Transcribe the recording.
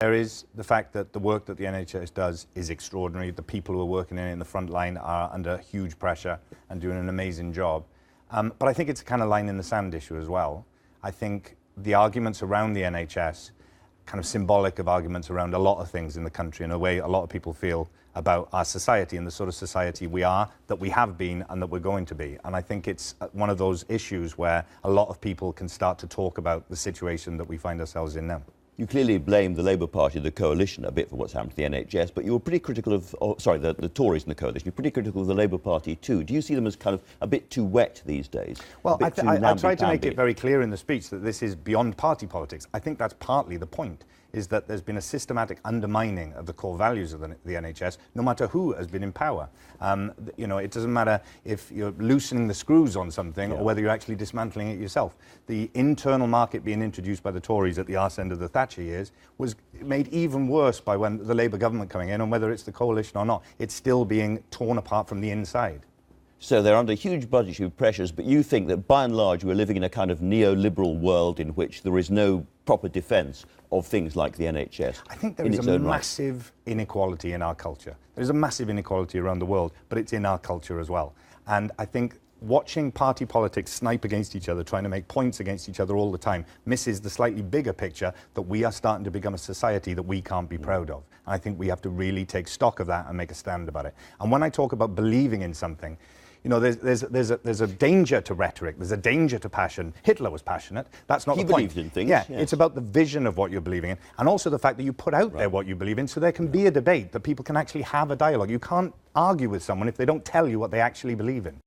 There is the fact that the work that the NHS does is extraordinary. The people who are working in the front line are under huge pressure and doing an amazing job. But I think it's a kind of line in the sand issue as well. I think the arguments around the NHS, kind of symbolic of arguments around a lot of things in the country, in a way a lot of people feel about our society and the sort of society we are, that we have been and that we're going to be. And I think it's one of those issues where a lot of people can start to talk about the situation that we find ourselves in now. You clearly blame the Labour Party, the coalition, a bit for what's happened to the NHS, but you were pretty critical of, the Tories and the coalition, you're pretty critical of the Labour Party too. Do you see them as kind of a bit too wet these days? Well, I tried to make it very clear in the speech that this is beyond party politics. I think that's partly the point, is that there's been a systematic undermining of the core values of the NHS, no matter who has been in power. You know, it doesn't matter if you're loosening the screws on something or whether you're actually dismantling it yourself. The internal market being introduced by the Tories at the arse end of the Thatcher years was made even worse by when the Labour government coming in, and whether it's the coalition or not, it's still being torn apart from the inside. So they're under huge budgetary pressures, but you think that by and large we're living in a kind of neoliberal world in which there is no proper defence of things like the NHS. I think there is a massive inequality in our culture. There's a massive inequality around the world, but it's in our culture as well. And I think watching party politics snipe against each other, trying to make points against each other all the time, misses the slightly bigger picture that we are starting to become a society that we can't be proud of. And I think we have to really take stock of that and make a stand about it. And when I talk about believing in something, you know, there's a danger to rhetoric, there's a danger to passion. Hitler was passionate, that's not the point. He believed in things. Yeah, yes. It's about the vision of what you're believing in, and also the fact that you put out there what you believe in, so there can be a debate, that people can actually have a dialogue. You can't argue with someone if they don't tell you what they actually believe in.